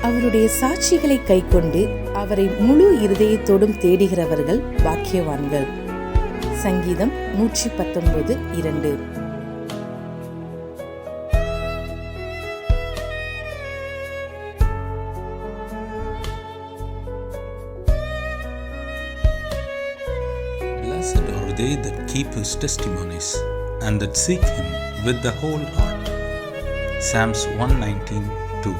அவருடைய சாட்சிகளை கைக்கொண்டு அவரை முழு இருதயத்தோடும் தேடுகிறவர்கள் பாக்கியவான்கள். சங்கீதம் 119:2. Blessed are they that keep his testimonies and that seek him with the whole heart. Psalms 119:2.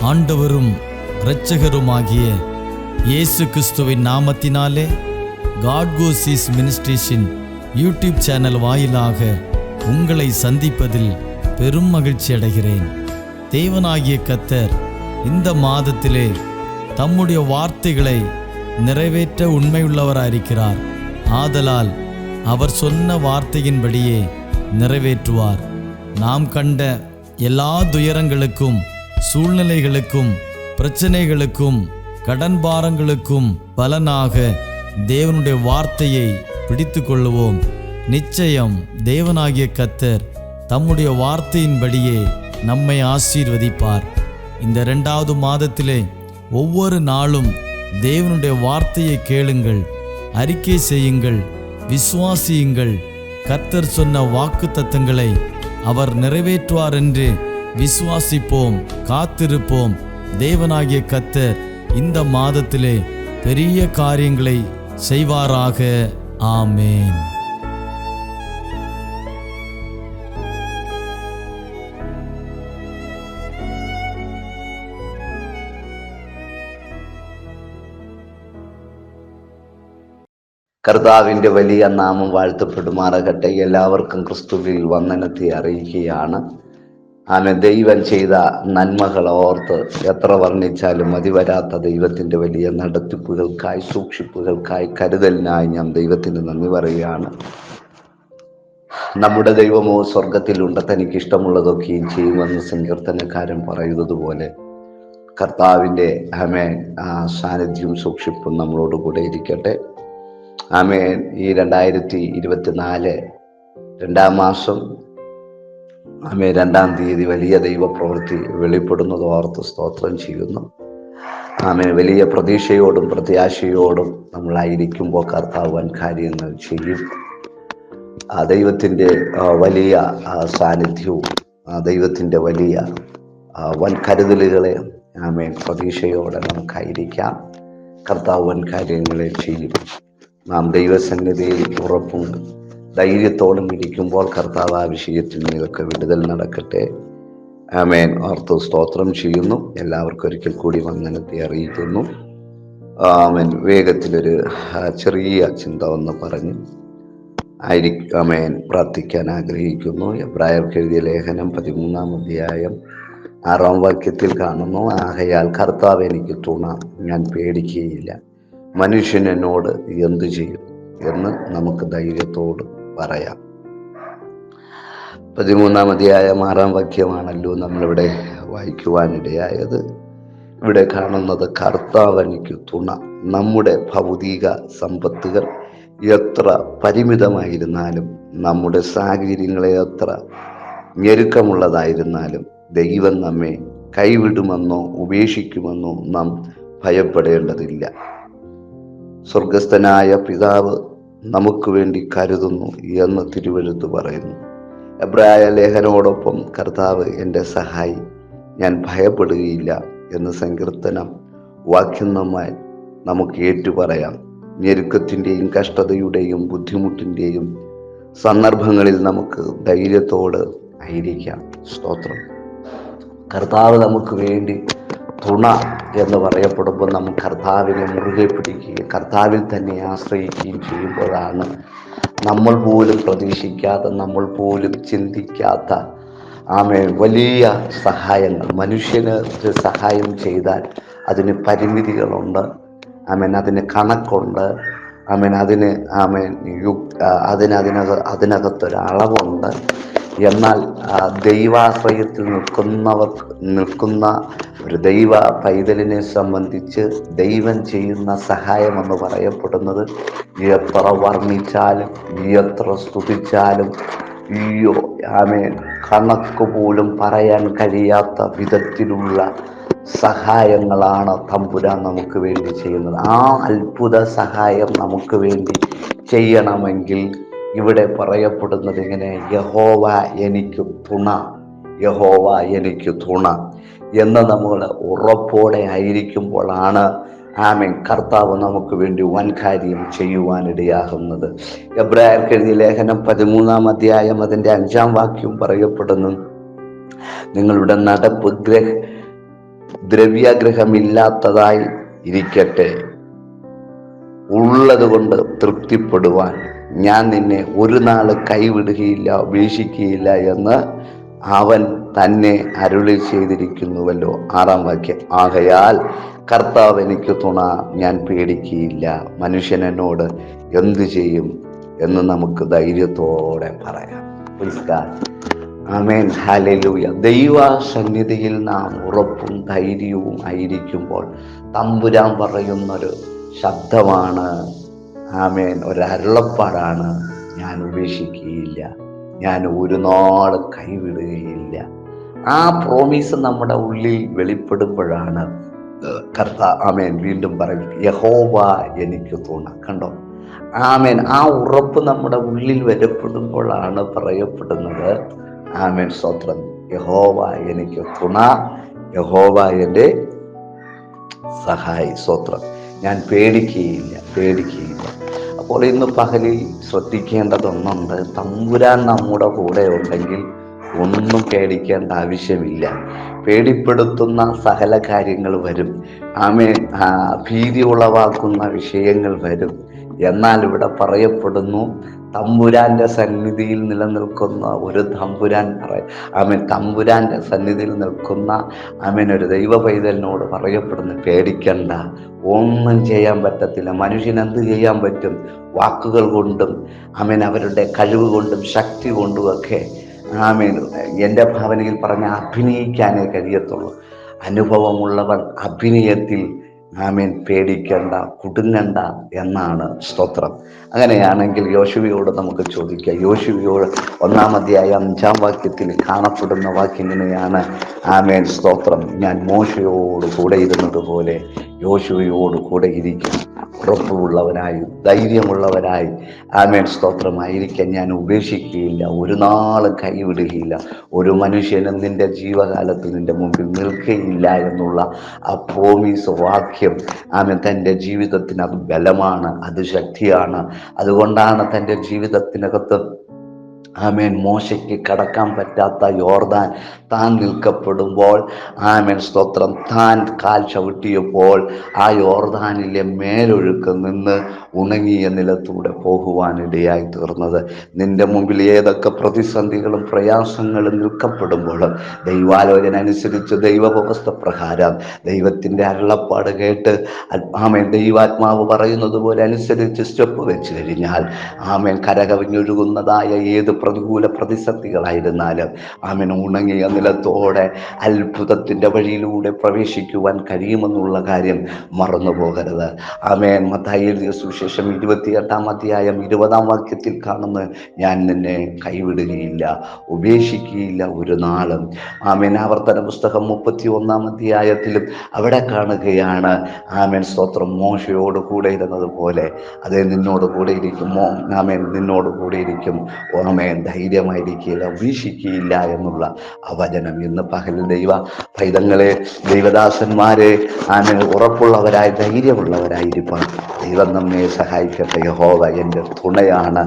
ஆண்டவரும் இரட்சகருமாகிய இயேசு கிறிஸ்துவின் நாமத்தினாலே காட் கோஸ் ஈஸ் மினிஸ்ட்ரீஸின் யூடியூப் சேனல் வாயிலாக உங்களை சந்திப்பதில் பெரும் மகிழ்ச்சி அடைகிறேன். தேவனாகிய கர்த்தர் இந்த மாதத்திலே தம்முடைய வார்த்தைகளை நிறைவேற்ற உண்மையுள்ளவராயிருக்கிறார். ஆதலால் அவர் சொன்ன வார்த்தையின்படியே நிறைவேற்றுவார். நாம் கண்ட எல்லா துயரங்களுக்கும், சூழ்நிலைகளுக்கும், பிரச்சனைகளுக்கும், கடன் பாரங்களுக்கும் பலனாக தேவனுடைய வார்த்தையை பிடித்து கொள்ளுவோம். நிச்சயம் தேவனாகிய கர்த்தர் தம்முடைய வார்த்தையின்படியே நம்மை ஆசீர்வதிப்பார். இந்த 2வது மாதத்திலே ஒவ்வொரு நாளும் தேவனுடைய வார்த்தையை கேளுங்கள், அறிக்கை செய்யுங்கள், விசுவாசியுங்கள். கர்த்தர் சொன்ன வாக்குத்தத்தங்களை அவர் நிறைவேற்றுவார் என்று விசுவாசிப்போம், காத்திருப்போம். தேவனாகிய கர்த்தர் இந்த மாதத்திலே பெரிய காரியங்களை செய்வாராக. ஆமேன். കർത്താവിൻ്റെ വലിയ നാമം വാഴ്ത്തപ്പെടുമാറാകട്ടെ. എല്ലാവർക്കും ക്രിസ്തുവിൽ വന്ദനത്തെ അറിയിക്കുകയാണ്. ദൈവം ചെയ്ത നന്മകൾ ഓർത്ത് എത്ര വർണ്ണിച്ചാലും മതിവരാത്ത ദൈവത്തിൻ്റെ വലിയ നടത്തിപ്പുകൾക്കായി, സൂക്ഷിപ്പുകൾക്കായി, കരുതലിനായി ഞാൻ ദൈവത്തിന് നന്ദി പറയുകയാണ്. നമ്മുടെ ദൈവമോ സ്വർഗത്തിലുണ്ട്, തനിക്ക് ഇഷ്ടമുള്ളതൊക്കെയും ചെയ്യുമെന്ന് സങ്കീർത്തനക്കാരൻ പറയുന്നത് പോലെ കർത്താവിൻ്റെ സാന്നിധ്യവും സൂക്ഷിപ്പും നമ്മളോട് കൂടെ ഇരിക്കട്ടെ. ആമേൻ. ഈ 2024 2-ാം മാസം 2-ാം തീയതി വലിയ ദൈവപ്രവൃത്തി വെളിപ്പെടുന്നത് ഓർത്ത് സ്തോത്രം ചെയ്യുന്നു. ആമേൻ. വലിയ പ്രതീക്ഷയോടും പ്രത്യാശയോടും നമ്മളായിരിക്കുമ്പോൾ കർത്താവ് വൻ കാര്യങ്ങൾ ചെയ്യും. ദൈവത്തിൻ്റെ വലിയ സാന്നിധ്യവും ദൈവത്തിൻ്റെ വലിയ വൻ കരുതലുകളെ ആമേൻ പ്രതീക്ഷയോടെ നമുക്കായിരിക്കാം. കർത്താവ് വൻ കാര്യങ്ങളെ ചെയ്യും. നാം ദൈവസന്നിധിയിൽ ഉറപ്പും ധൈര്യത്തോടും ഇരിക്കുമ്പോൾ കർത്താവ് ആ വിഷയത്തിൽ നിന്നൊക്കെ വിടുതൽ നടക്കട്ടെ. ആമേൻ. ഓർത്ത് സ്തോത്രം ചെയ്യുന്നു. എല്ലാവർക്കും ഒരിക്കൽ കൂടി വന്ദനത്തെ അറിയിക്കുന്നു. ആമേൻ. വേഗത്തിലൊരു ചെറിയ ചിന്ത ഒന്ന് പറഞ്ഞ് ആമേൻ പ്രാർത്ഥിക്കാൻ ആഗ്രഹിക്കുന്നു. എബ്രായർക്ക് എഴുതിയ ലേഖനം 13-ാം അധ്യായം 6-ാം വാക്യത്തിൽ കാണുന്നു, ആകയാൽ കർത്താവ് എനിക്ക് തുണ, ഞാൻ പേടിക്കുകയില്ല. മനുഷ്യൻ എന്നോട് എന്തു ചെയ്യും എന്ന് നമുക്ക് ധൈര്യത്തോട് പറയാം. 13-ാം അധ്യായം 6-ാം വാക്യമാണല്ലോ നമ്മളിവിടെ വായിക്കുവാനിടയായത്. ഇവിടെ കാണുന്നത് കർത്താവ് എനിക്ക് തുണ. നമ്മുടെ ഭൗതിക സമ്പത്തുകൾ എത്ര പരിമിതമായിരുന്നാലും, നമ്മുടെ സാഹചര്യങ്ങളെ എത്ര ഞെരുക്കമുള്ളതായിരുന്നാലും ദൈവം നമ്മെ കൈവിടുമെന്നോ ഉപേക്ഷിക്കുമെന്നോ നാം ഭയപ്പെടേണ്ടതില്ല. സ്വർഗസ്ഥനായ പിതാവ് നമുക്ക് വേണ്ടി കരുതുന്നു എന്ന് തിരുവെഴുത്ത് പറയുന്നു. എബ്രായ ലേഖനോടൊപ്പം കർത്താവ് എൻ്റെ സഹായി, ഞാൻ ഭയപ്പെടുകയില്ല എന്ന് സങ്കീർത്തനം വാക്യമായി നമുക്ക് ഏറ്റുപറയാം. ഞെരുക്കത്തിൻ്റെയും കഷ്ടതയുടെയും ബുദ്ധിമുട്ടിൻ്റെയും സന്ദർഭങ്ങളിൽ നമുക്ക് ധൈര്യത്തോട് ആയിരിക്കാം. സ്തോത്രം. കർത്താവ് നമുക്ക് വേണ്ടി തുണ എന്ന് പറയപ്പെടുമ്പോൾ നാം കർത്താവിനെ മുറുകെ പിടിക്കുകയും കർത്താവിൽ തന്നെ ആശ്രയിക്കുകയും ചെയ്യുമ്പോഴാണ് നമ്മൾ പോലും പ്രതീക്ഷിക്കാത്ത, നമ്മൾ പോലും ചിന്തിക്കാത്ത വലിയ സഹായങ്ങൾ. മനുഷ്യന് സഹായം ചെയ്താൽ അതിന് പരിമിതികളുണ്ട്. അതിന് കണക്കുണ്ട്. അതിനകത്തൊരളവുണ്ട്. എന്നാൽ ദൈവാശ്രയത്തിൽ നിൽക്കുന്ന ഒരു ദൈവ പൈതലിനെ സംബന്ധിച്ച് ദൈവം ചെയ്യുന്ന സഹായം എന്ന് പറയപ്പെടുന്നത് എത്ര വർണ്ണിച്ചാലും എത്ര സ്തുതിച്ചാലും അയ്യോ ആമേൻ, കണക്ക് പോലും പറയാൻ കഴിയാത്ത വിധത്തിലുള്ള സഹായങ്ങളാണ് തമ്പുരാൻ നമുക്ക് വേണ്ടി ചെയ്യുന്നത്. ആ അത്ഭുത സഹായം നമുക്ക് വേണ്ടി ചെയ്യണമെങ്കിൽ ഇവിടെ പറയപ്പെടുന്നത് ഇങ്ങനെ: യഹോവ എനിക്ക് തുണ, യഹോവ എനിക്ക് തുണ എന്ന് നമ്മൾ ഉറപ്പോടെ ആയിരിക്കുമ്പോഴാണ് ആമേൻ കർത്താവ് നമുക്ക് വേണ്ടി വൻകാര്യം ചെയ്യുവാനിടയാകുന്നത്. എബ്രായർക്ക് എഴുതിയ ലേഖനം 13-ാം അധ്യായം അതിൻ്റെ 5-ാം വാക്യം പറയപ്പെടുന്നു: നിങ്ങളുടെ നടപ്പ് ദ്രവ്യാഗ്രഹമില്ലാത്തതായി ഇരിക്കട്ടെ, ഉള്ളത് കൊണ്ട് തൃപ്തിപ്പെടുവാൻ ഞാൻ നിന്നെ ഒരു നാൾ കൈവിടുകയില്ല, ഉപേക്ഷിക്കുകയില്ല എന്ന് അവൻ തന്നെ അരുളി ചെയ്തിരിക്കുന്നുവല്ലോ. 6-ാം വാക്യം: ആകയാൽ കർത്താവ് എനിക്ക് തുണ, ഞാൻ പേടിക്കുകയില്ല. മനുഷ്യൻ എന്നോട് എന്തു ചെയ്യും എന്ന് നമുക്ക് ധൈര്യത്തോടെ പറയാം. ആമേൻ, ഹല്ലേലൂയ. ദൈവ സന്നിധിയിൽ നാം ഉറപ്പും ധൈര്യവും ആയിരിക്കുമ്പോൾ തമ്പുരാൻ പറയുന്നൊരു ശബ്ദമാണ്, ആമേൻ, ഒരരുളപ്പാടാണ്: ഞാൻ ഉപേക്ഷിക്കുകയില്ല, ഞാൻ ഒരു നാൾ കൈവിടുകയില്ല. ആ പ്രോമിസ് നമ്മുടെ ഉള്ളിൽ വെളിപ്പെടുമ്പോഴാണ് ആമേൻ വീണ്ടും പറയും, യഹോവ എനിക്ക് തുണ. കണ്ടോ, ആമേൻ, ആ ഉറപ്പ് നമ്മുടെ ഉള്ളിൽ വരപ്പെടുമ്പോഴാണ് പറയപ്പെടുന്നത്, ആമേൻ, സ്തോത്രം, യഹോവ എനിക്ക് തുണ, യഹോവ എൻ്റെ സഹായി. സ്തോത്രം, ഞാൻ പേടിക്കുകയില്ല. അപ്പോൾ ഇന്ന് പകലിൽ ശ്രദ്ധിക്കേണ്ടതൊന്നുണ്ട്: തമ്പുരാൻ നമ്മുടെ കൂടെ ഉണ്ടെങ്കിൽ ഒന്നും പേടിക്കേണ്ട ആവശ്യമില്ല. പേടിപ്പെടുത്തുന്ന സകല കാര്യങ്ങൾ വരും, ആമേൻ, ഭീതി ഉളവാക്കുന്ന വിഷയങ്ങൾ വരും. എന്നാൽ ഇവിടെ പറയപ്പെടുന്നു, തമ്പുരാന്റെ സന്നിധിയിൽ നിലനിൽക്കുന്ന ഒരു തമ്പുരാന്റെ സന്നിധിയിൽ നിൽക്കുന്ന ഒരു ദൈവ പൈതലിനോട് പറയപ്പെടുന്നു, പേടിക്കണ്ട, ഒന്നും ചെയ്യാൻ പറ്റത്തില്ല. മനുഷ്യന് എന്ത് ചെയ്യാൻ പറ്റും? വാക്കുകൾ കൊണ്ടും അവരുടെ കഴിവ് കൊണ്ടും ശക്തി കൊണ്ടുമൊക്കെ എൻ്റെ ഭാവനയിൽ പറഞ്ഞ അഭിനയിക്കാനേ കഴിയത്തുള്ളൂ. അനുഭവമുള്ളവൻ അഭിനയത്തിൽ പേടിക്കണ്ട, കുടുങ്ങണ്ട എന്നാണ്. സ്തോത്രം. അങ്ങനെയാണെങ്കിൽ യോശുവയോട് നമുക്ക് ചോദിക്കാം. യോശുവയോട് 1-ാം അധ്യായം 5-ാം വാക്യത്തിൽ കാണപ്പെടുന്ന വാക്യം ഇങ്ങനെയാണ്: ആമേൻ, സ്തോത്രം, ഞാൻ മോശയോട് കൂടെ ഇരുന്നത് പോലെ യോശുവയോട് കൂടെ ഇരിക്കും. ഉറപ്പുള്ളവനായി ധൈര്യമുള്ളവരായി, ആമേൻ, സ്തോത്രമായിരിക്കാൻ ഞാൻ ഉപേക്ഷിക്കുകയില്ല, ഒരു നാളും കൈവിടുകയില്ല. ഒരു മനുഷ്യനും നിന്റെ ജീവകാലത്ത് നിന്റെ മുമ്പിൽ നിൽക്കുകയില്ല എന്നുള്ള ആ പ്രോമിസ് വാക്യം തൻ്റെ ജീവിതത്തിന് അത് ബലമാണ്, അത് ശക്തിയാണ്. അതുകൊണ്ടാണ് തൻ്റെ ജീവിതത്തിനകത്ത് മോശയ്ക്ക് കടക്കാൻ പറ്റാത്ത യോർദാൻ താൻ നിൽക്കപ്പെടുമ്പോൾ, സ്തോത്രം, താൻ കാൽ ചവിട്ടിയപ്പോൾ ആ യോർദാനിലെ മേലൊഴുക്ക് നിന്ന് ഉണങ്ങിയ നിലത്തൂടെ പോകുവാനിടയായി തീർന്നത്. നിന്റെ മുമ്പിൽ ഏതൊക്കെ പ്രതിസന്ധികളും പ്രയാസങ്ങളും നിൽക്കപ്പെടുമ്പോൾ ദൈവാലോചന അനുസരിച്ച് ദൈവവ്യവസ്ഥ പ്രകാരം ദൈവത്തിൻ്റെ അരുളപ്പാട് കേട്ട് ദൈവാത്മാവ് പറയുന്നത് പോലെ അനുസരിച്ച് സ്റ്റെപ്പ് വെച്ച് കഴിഞ്ഞാൽ കരകവിഞ്ഞൊഴുകുന്നതായ ഏത് പ്രതികൂല പ്രതിസന്ധികളായിരുന്നാലും ഉണങ്ങിയ നിലത്തോടെ അത്ഭുതത്തിൻ്റെ വഴിയിലൂടെ പ്രവേശിക്കുവാൻ കഴിയുമെന്നുള്ള കാര്യം മറന്നു പോകരുത്. മത്തായി എഴുതിയ സുവിശേഷം 28-ാം അധ്യായം 20-ാം വാക്യത്തിൽ കാണുന്നത്, ഞാൻ നിന്നെ കൈവിടുകയില്ല, ഉപേക്ഷിക്കുകയില്ല ഒരു നാളും. ആവർത്തന പുസ്തകം 31-ാം അധ്യായത്തിലും അവിടെ കാണുകയാണ്, സ്തോത്രം, മോശയോട് കൂടെ ഇരുന്നത് പോലെ അതേ നിന്നോട് കൂടെ ഇരിക്കും, നിന്നോട് കൂടെ ഇരിക്കും, ധൈര്യമായിരിക്കില്ല, ഉപേക്ഷിക്കുകയില്ല എന്നുള്ള ആ വചനം ഇന്ന് പകലിൽ ദൈവ പൈതങ്ങളെ, ദൈവദാസന്മാരെ, ഉറപ്പുള്ളവരായി ധൈര്യമുള്ളവരായിരിക്കാൻ ദൈവം നമ്മെ സഹായിക്കട്ടെ. യഹോവ എൻ്റെ തുണയാണ്.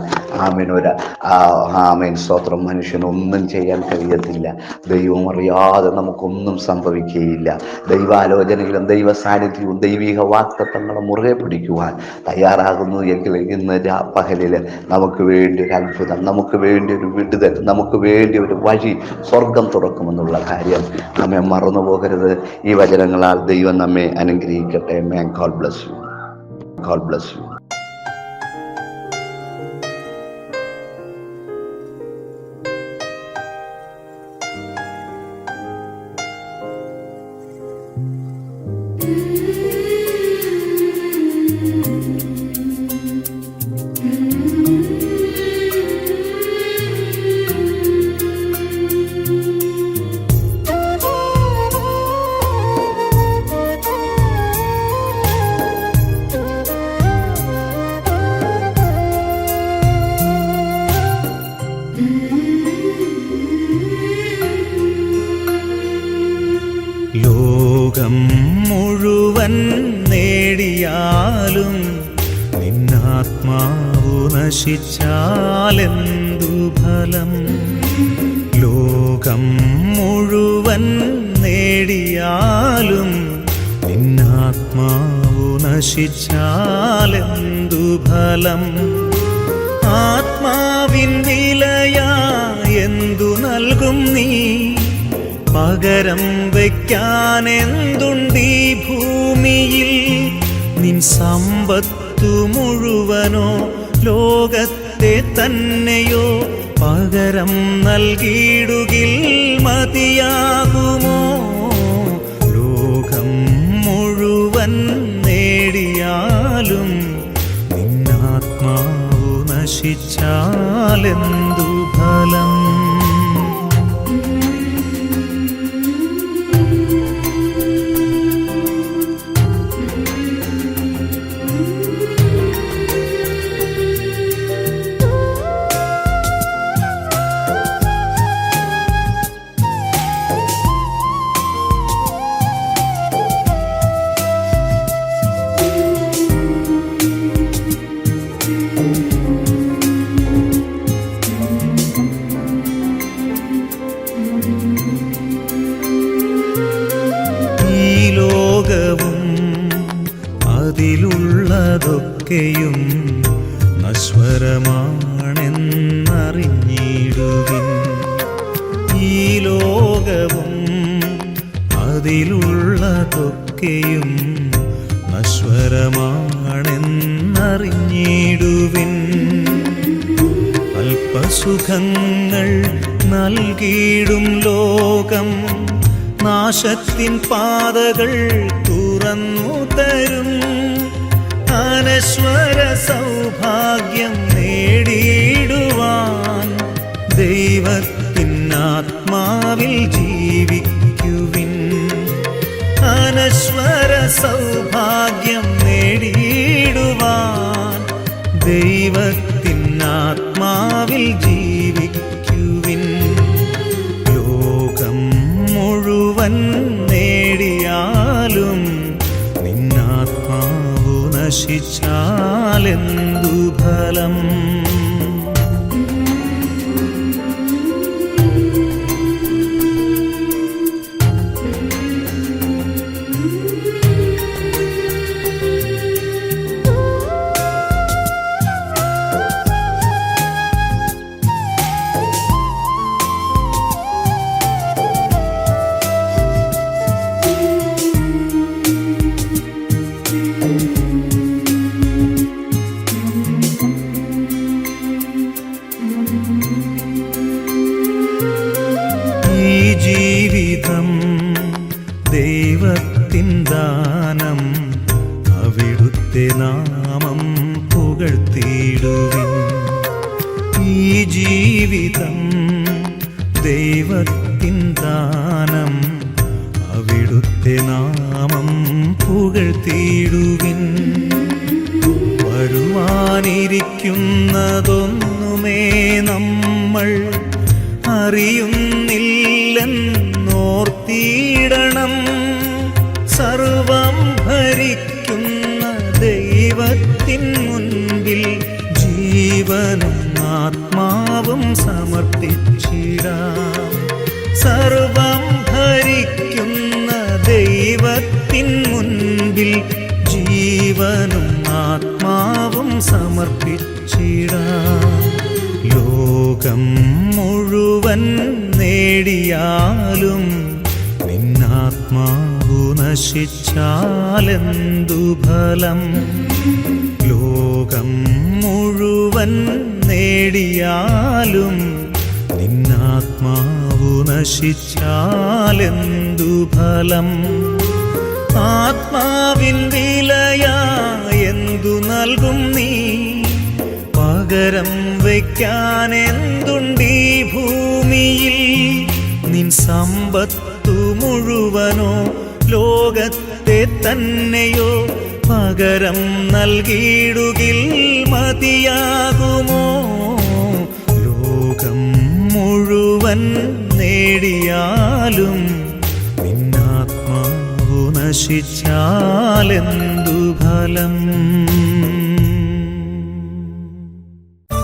സ്തോത്രം, മനുഷ്യനൊന്നും ചെയ്യാൻ കഴിയത്തില്ല. ദൈവം അറിയാതെ നമുക്കൊന്നും സംഭവിക്കുകയില്ല. ദൈവാലോചനയിലും ദൈവ സാന്നിധ്യവും ദൈവിക വാഗ്ദത്തങ്ങളും മുറുകെ പിടിക്കുവാൻ തയ്യാറാകുന്നു എങ്കിൽ ഇന്ന് പകലിൽ നമുക്ക് വേണ്ടി ഒരു അത്ഭുതം, നമുക്ക് വേണ്ടി ഒരു വിടുതൽ, നമുക്ക് വേണ്ടി ഒരു വഴി സ്വർഗം തുറക്കുമെന്നുള്ള കാര്യം നമ്മെ മറന്നു പോകരുത്. ഈ വചനങ്ങളാൽ ദൈവം നമ്മെ അനുഗ്രഹിക്കട്ടെ. God bless you. God bless you. മുഴുവൻ നേടിയാലും നിന്നാത്മാവു നശിച്ചാലെന്തു ഫലം? ലോകം മുഴുവൻ നേടിയാലും നിന്നാത്മാവു നശിച്ചാലെന്തു ഫലം? ആത്മാവിൻ വിലയാ എന്തു നൽകും നീ? പകരം വയ്ക്കാനെന്തുണ്ടീ ഭൂമിയിൽ? നിൻ സമ്പത്തു മുഴുവനോ ലോകത്തെ തന്നെയോ പകരം നൽകിയിടുകിൽ മതിയാകുമോ? ലോകം മുഴുവൻ നേടിയാലും നിന്നാത്മാവു നശിച്ചാലെന്തു ഫലം? അതിലുള്ളതൊക്കെയും നശ്വരമാണെന്നറിഞ്ഞിടുവിൻ. ഈ ലോകവും അതിലുള്ളതൊക്കെയും നശ്വരമാണെന്നറിഞ്ഞിടുവിൻ. അല്പസുഖങ്ങൾ നൽകിയിടും ലോകം നാശത്തിൻ പാതകൾ തുറന്നു തരും. അനശ്വര സൗഭാഗ്യം നേടിയിടുവാൻ ദൈവത്തിൻ ആത്മാവിൽ ജീവിക്കുവിൻ. അനശ്വര സൗഭാഗ്യം നേടിയിടുവാൻ ദൈവത്തിൻ ആത്മാവിൽ ജീവിക്കുവിൻ. ലോകം മുഴുവൻ നേടിയാലും നിന്നാത്മാവു നശിച്ചാലെന്തു ഫലം? ജീവിതം ദൈവത്തിൻ ദാനം, അവിടുത്തെ നാമം പുകഴ്ത്തിയിടുവിൻ. ഈ ജീവിതം ദൈവത്തിൻ ദാനം, അവിടുത്തെ നാമം പുകഴ്ത്തിയിടുവിൻ. വരുവാനിരിക്കുന്നതൊന്നുമേ നമ്മൾ അറിയുന്നില്ലെന്നോർത്തിയിടണം. സർവം ഭരിക്കുന്ന ദൈവത്തിൻ മുൻപിൽ ജീവനും ആത്മാവും സമർപ്പിച്ചിടാം. സർവം ഭരിക്കുന്ന ദൈവത്തിൻ മുൻപിൽ ജീവനും ആത്മാവും സമർപ്പിച്ചിടാം. ലോകം മുഴുവൻ നേടിയാലും നിന്നാത്മാവു നശിച്ചാലെന്തു ഫലം? ലോകം മുഴുവൻ നേടിയാലും നിന്നാത്മാവു നശിച്ചാലെന്തു ഫലം? ആത്മാവിൻ വിലയാ എന്തു നൽകും നീ? പകരം വയ്ക്കാനെന്തുണ്ടീ ഭൂമിയിൽ? നിൻ സമ്പത്തു മുഴുവനോ ലോകത്തെ തന്നെയോ പകരം നൽകിയിടുകിൽ മതിയാകുമോ? ലോകം മുഴുവൻ നേടിയാലും നിന്നാത്മാവു നശിച്ചാലെന്തു ഫലം?